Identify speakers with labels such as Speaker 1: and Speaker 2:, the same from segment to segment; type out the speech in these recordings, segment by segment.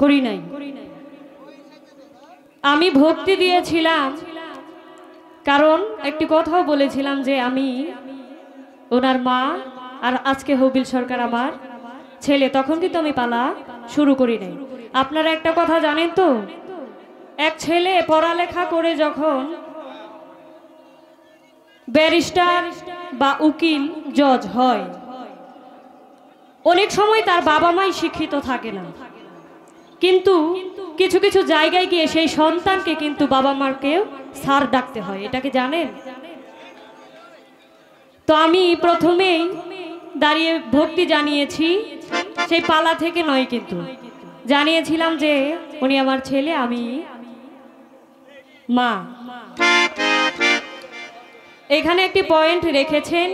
Speaker 1: করি নাই। আমি ভক্তি দিয়েছিলাম কারণ একটি কথাও বলেছিলাম যে আমি ওনার মা, আর আজকে হবিল সরকার আমার ছেলে, তখন কিন্তু আমি পালা শুরু করি নাই। আপনারা একটা কথা জানেন তো, এক ছেলে পড়ালেখা করে যখন ব্যারিস্টার বা উকিল জজ হয়, অনেক সময় তার বাবা মাই শিক্ষিত থাকে না, কিন্তু কিছু কিছু জায়গায় গিয়ে সেই সন্তানকে কিন্তু বাবা মাকেও স্যার ডাকতে হয়। এটা কি জানেন? তো আমি প্রথমেই দাঁড়িয়ে ভক্তি জানিয়েছি, সেই পালা থেকে নয়, কিন্তু জানিয়েছিলাম যে উনি আমার ছেলে, আমি মা। এখানে একটি পয়েন্ট রেখেছেন,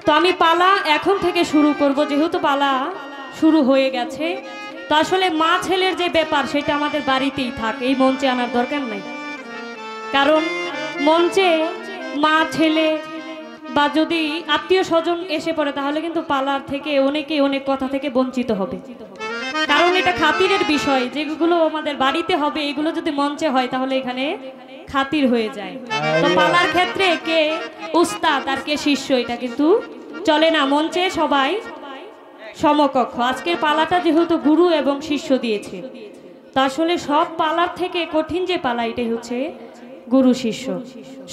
Speaker 1: তো আমি পালা এখন থেকে শুরু করব, যেহেতু পালা শুরু হয়ে গেছে। তো আসলে মা ছেলের যে ব্যাপার সেটা আমাদের বাড়িতেই থাকে, এই মঞ্চে আনার দরকার নেই। কারণ মঞ্চে মা ছেলে বা যদি আত্মীয় স্বজন এসে পড়ে তাহলে কিন্তু পালার থেকে অনেকেই অনেক কথা থেকে বঞ্চিত হবে। কারণ এটা খাতিরের বিষয়, যেগুলো আমাদের বাড়িতে হবে এগুলো যদি মঞ্চে হয় তাহলে এখানে খাতির হয়ে যায়। তো পালার ক্ষেত্রে কে উস্তাদ আর কে শিষ্য এটা কিন্তু চলে না, মঞ্চে সবাই সমকক্ষ। আজকের পালাটা যেহেতু গুরু এবং শিষ্য দিয়েছে, তা আসলে সব পালার থেকে কঠিন যে পালা এটাই হচ্ছে গুরু শিষ্য।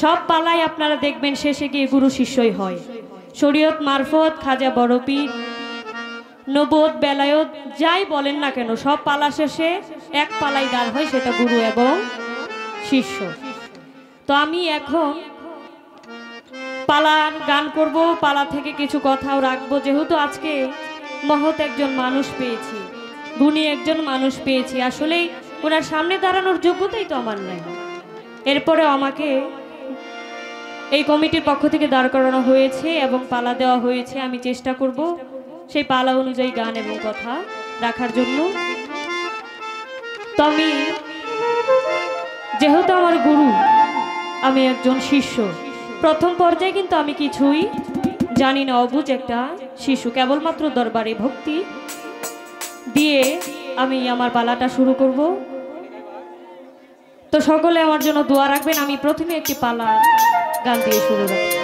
Speaker 1: সব পালাই আপনারা দেখবেন শেষে গিয়ে গুরু শিষ্যই হয়। শরীয়ত মারফত, খাজা বড়পীর, নবদ বেলায়ত যাই বলেন না কেন, সব পালা শেষে এক পালাই দাঁড় হয়, সেটা গুরু এবং শিষ্য। তো আমি এখন পালার গান করব, পালা থেকে কিছু কথাও রাখবো। যেহেতু আজকে মহৎ একজন মানুষ পেয়েছি, গুণী একজন মানুষ পেয়েছি, আসলেই ওনার সামনে দাঁড়ানোর যোগ্যতাই তো আমার নাই। এরপরে আমাকে এই কমিটির পক্ষ থেকে দাঁড় করানো হয়েছে এবং পালা দেওয়া হয়েছে। আমি চেষ্টা করব সেই পালা অনুযায়ী গান এবং কথা রাখার জন্য। তো আমি যেহেতু আমার গুরু, আমি একজন শিষ্য, প্রথম পর্যায়ে কিন্তু আমি কিছুই জানি না, অবুঝ একটা শিশু, কেবলমাত্র দরবারে ভক্তি দিয়ে আমি আমার পালাটা শুরু করব। তো সকলে আমার জন্য দোয়া রাখবেন। আমি প্রথমে একটি পালা গান দিয়ে শুরু রাখি।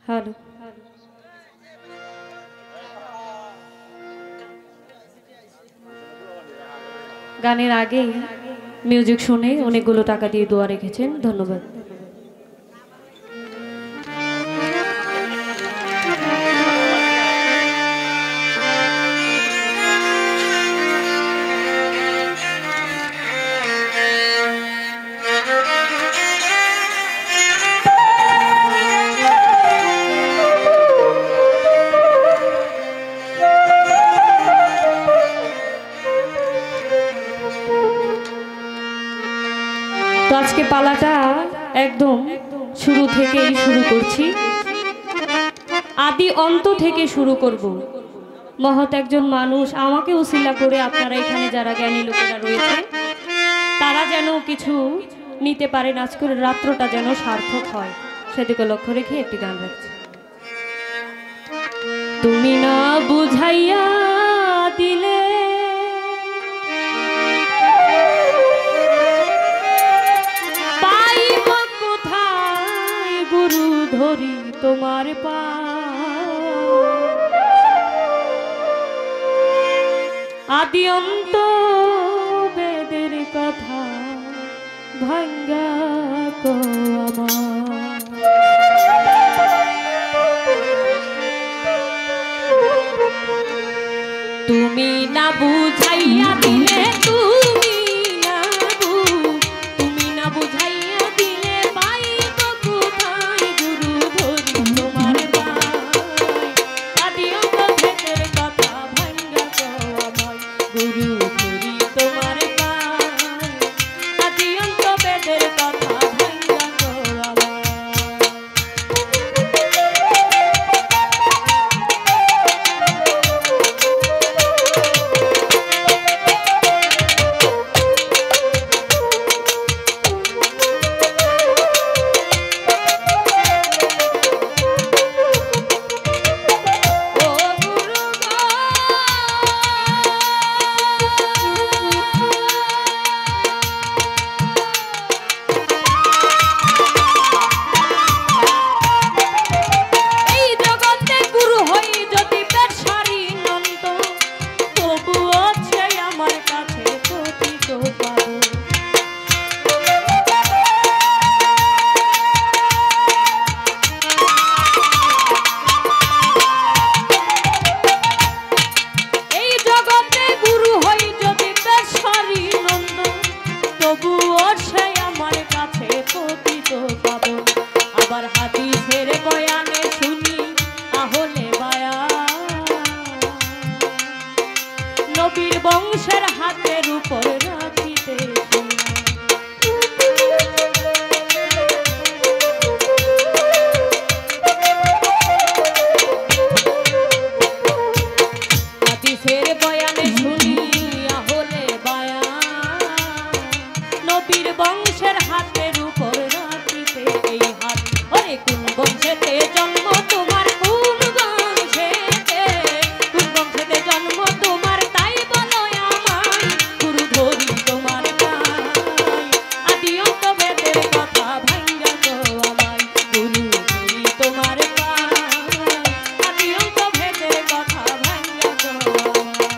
Speaker 1: হ্যালো, গানের আগে মিউজিক শুনে অনেকগুলো টাকা দিয়ে দোয়া রেখেছেন, ধন্যবাদ। তো আজকে পালাটা একদম শুরু থেকেই শুরু করছি, আদি অন্ত থেকে শুরু করব। মহৎ একজন মানুষ আমাকে উসিলা করে আপনারা এখানে যারা জ্ঞানী লোকেরা রয়েছে তারা যেন কিছু নিতে পারেন, আজকের রাত্রটা যেন সার্থক হয়। সেদিকে লক্ষ্য রেখে একটি গান রাখছি। তুমি না বুঝাইয়া দিলে পাইব কোথায় গুরু ধরি তোমার পা, আদি অন্ত বেদের কথা ভাঙ্গা কো আমার। তুমি না বুঝাইয়া দিলে, তুমি না বুঝাইয়া দিলে পাইব কোথায় গুরু ধরি তোমার পায়, আদি অন্ত বেদের কথা ভাঙ্গা কো আমার। গুরু ধরি তোমার পায়, আদি অন্ত বেদের কথা ভাঙ্গা কো আমার। আবার হাদিসের বয়ানে শুনি আহলে বায়া, নবীর বংশের হাতের উপর রাখিতে হাদিসের বয়ানে শুনি আহলে বায়া, নবীর বংশের হাতের উপর রাখিতে এই হাত। ওরে কোন বংশেতে জন্ম তোমার, কোন বংশেতে জন্ম তোমার, তাই বলো আমায় গুরু ধরি তোমার পায়, আদি অন্ত বেদের কথা ভাঙ্গা কো আমায়। গুরু ধরি তোমার পায়, আদি অন্ত বেদের কথা ভাঙ্গা কো আমায়।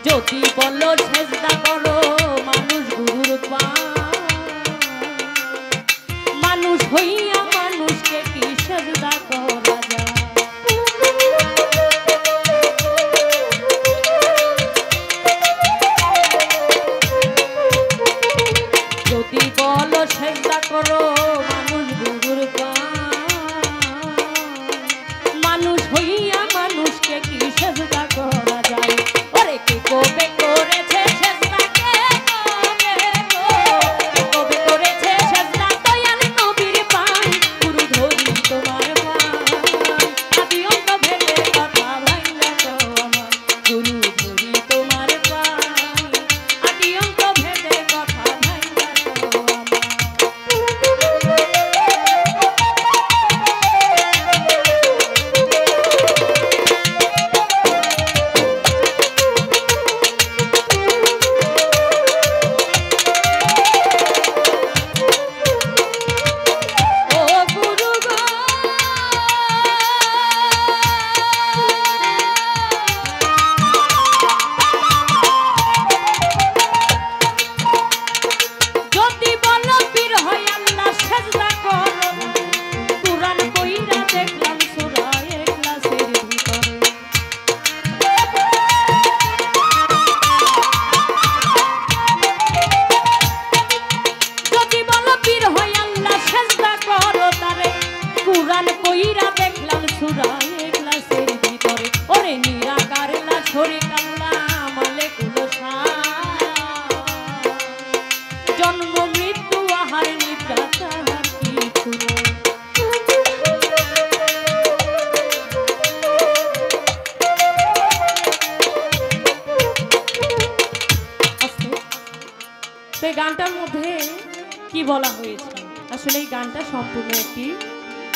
Speaker 1: যদি বলো সেজদা করো মানুষ গুরুর পায়, মানুষ হইয়া মানুষকে কি সেজদা করা যায়? যদি বলো সেজদা করো মানুষ গুরুর পায়, মানুষ হইয়া মানুষকে কি সেজদা করা যায়? ওরে কে কবে করেছে সেজদা, কে কবে করেছে সেজদা দয়াল নবীর পায়, গুরু ধরি তোমার পায়, আদি অন্ত ভেদের কথা ভাঙ্গা কো আমার। গুরু ধরি তোমার পায়, আদি অন্ত ভেদের কথা ভাঙ্গা কো আমার। শরীক আল্লাহ মালিকুল শান, জন্ম মৃত্যু আহার নিদ্রা তাহার কিছু নাই। এই গানটার মধ্যে কি বলা হয়েছে, আসলে এই গানটা সম্পূর্ণ একটি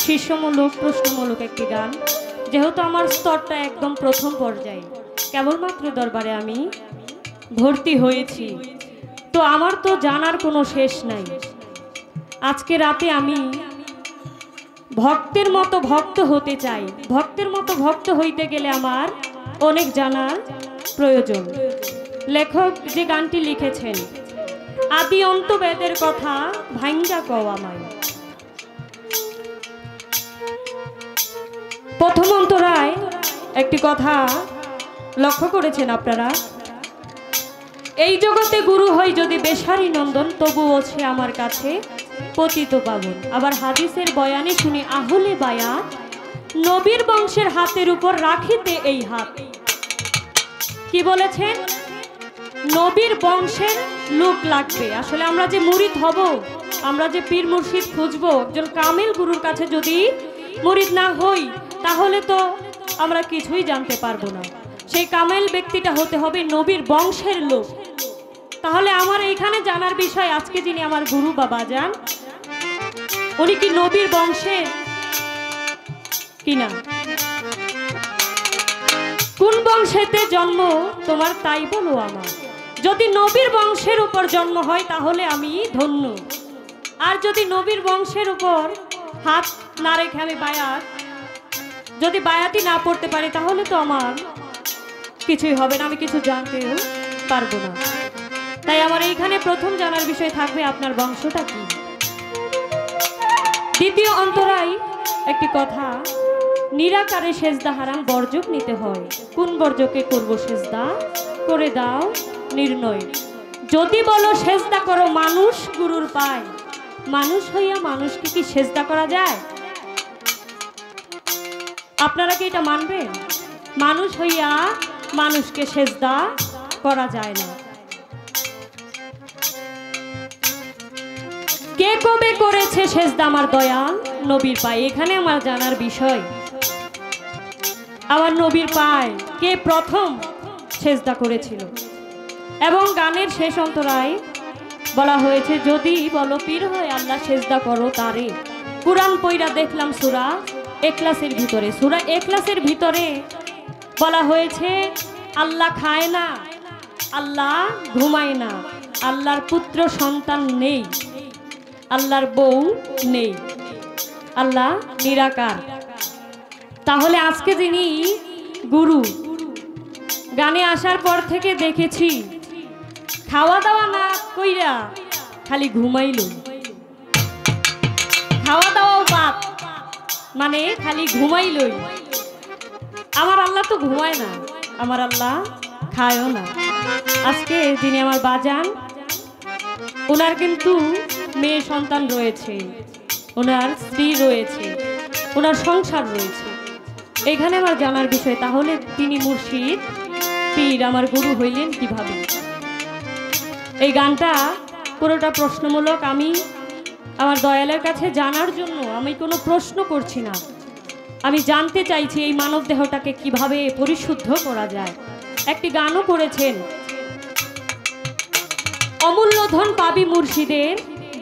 Speaker 1: শিষ্যমূলক প্রশ্নমূলক একটি গান। যেহেতু আমার স্তরটা একদম প্রথম পর্যায়ে, কেবলমাত্র দরবারে আমি ভর্তি হয়েছি, তো আমার তো জানার কোনো শেষ নাই। আজকে রাতে আমি ভক্তের মতো ভক্ত হতে চাই। ভক্তের মতো ভক্ত হইতে গেলে আমার অনেক জানার প্রয়োজন। লেখক যে গানটি লিখেছেন, আদি অন্ত বেদের কথা ভাঙ্গা কও আমায়। প্রথম অন্তরায় একটি কথা লক্ষ্য করেছেন আপনারা, এই জগতে গুরু হয় যদি বেশারি নন্দন, তবুও সে আমার কাছে পতিত পাবন। আবার হাদিসের বয়ানে শুনি আহলে বায়াত, নবীর বংশের হাতের উপর রাখিতে এই হাত। কি বলেছেন? নবীর বংশের লোক লাগবে। আসলে আমরা যে মুরিদ হব, আমরা যে পীর মুর্শিদ খুঁজবো, একজন কামেল গুরুর কাছে যদি মুরিদ না হই, তাহলে তো আমরা কিছুই জানতে পারবো না। সেই কামেল ব্যক্তিটা হতে হবে নবীর বংশের লোক। তাহলে আমার এইখানে জানার বিষয়, আজকে যিনি আমার গুরু বাবা যান, উনি কি নবীর বংশের কিনা? কোন বংশেতে জন্ম তোমার তাই বলো আমার। যদি নবীর বংশের উপর জন্ম হয় তাহলে আমি ধন্য, আর যদি নবীর বংশের উপর হাত না রেখে আমি বায়াত, যদি বায়াতি না পড়তে পারি, তাহলে তো আমার কিছুই হবে না, আমি কিছু জানতেও পারবো না। তাই আমার এইখানে প্রথম জানার বিষয় থাকবে আপনার বংশটা কি। দ্বিতীয় অন্তরায় একটি কথা, নিরাকারে সেজদা হারাম, বর্জক নিতে হয়। কোন বর্জকে করব সেজদা? করে দাও নির্ণয়। যদি বলো সেজদা করো মানুষ গুরুর পায়, মানুষ হইয়া মানুষকে কি সেজদা করা যায়? আপনারা কি এটা মানবেন? মানুষ হইয়া মানুষকে সেজদা করা যায় না। কে কবে করেছে সেজদা আমার দয়াল নবীর পায়? এখানে আমার জানার বিষয়, আমার নবীর পায় কে প্রথম সেজদা করেছিল। এবং গানের শেষ অন্তরায় বলা হয়েছে, যদি বলো পীর হয় আল্লাহ সেজদা করো তারে। কুরআন পইরা দেখলাম সূরা ইখলাসের ভিতরে, সূরা ইখলাসের ভিতরে বলা হয়েছে আল্লাহ খায় না, আল্লাহ ঘুমায় না, আল্লাহর পুত্র সন্তান নেই, আল্লাহর বউ নেই, আল্লাহ নিরাকার। তাহলে আজকে যিনি গুরু, গানে আসার পর থেকে দেখেছি খাওয়া দাওয়া না কইরা খালি ঘুমাইল। খাওয়া দাওয়াও বাদ, মানে খালি ঘুমাইলই। আমার আল্লাহ তো ঘুমায় না, আমার আল্লাহ খায়ও না। আজকে যিনি আমার বাজান, ওনার কিন্তু মেয়ে সন্তান রয়েছে, ওনার স্ত্রী রয়েছে, ওনার সংসার রয়েছে। এখানে আমার জানার বিষয়, তাহলে তিনি মুর্শিদ পীর আমার গুরু হইলেন কিভাবে? এই গানটা পুরোটা প্রশ্নমূলক। আমি আমার দয়ালের কাছে জানার জন্য আমি কোনো প্রশ্ন করছি না, আমি জানতে চাইছি এই মানব দেহটাকে কিভাবে পরিশুদ্ধ করা যায়। একটি গানও করেছেন, অমূল্য ধন পাবি মুর্শিদের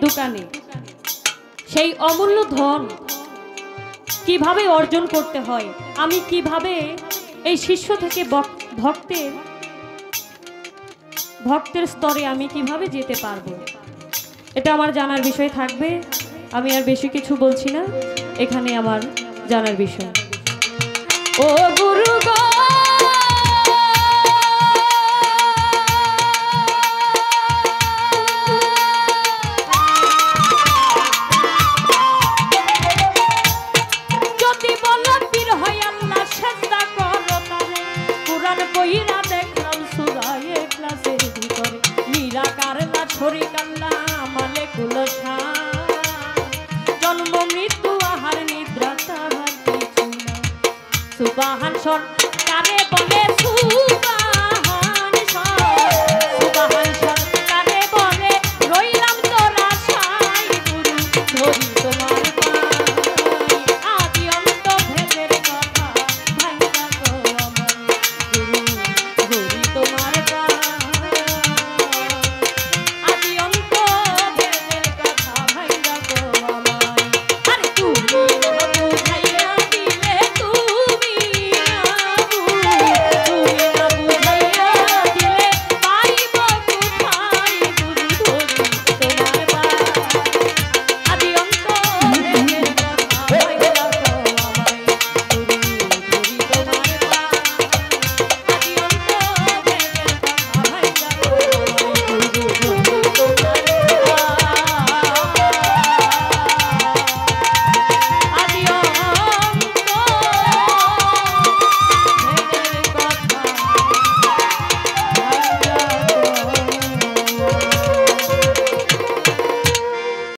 Speaker 1: দোকানে। সেই অমূল্য ধন কিভাবে অর্জন করতে হয়, আমি কিভাবে এই শিষ্য থেকে ভক্তের স্তরে আমি কিভাবে যেতে পারবো, এটা আমার জানার বিষয় থাকবে। আমি আর বেশি কিছু বলছি না, এখানে আমার জানার বিষয়। ও গুরু গো, যদি বলো পীর হয় আল্লাহ সেজদা করো তারে। কুরআন পড়িরা দেখলাম সূরা ইখলাসের ভিতরে, নিরাকার লা শরীক আল্লাহ মালিকুল শান, জন্ম মৃত্যু আহার নিদ্রা তাহার কিছু না। সুবহান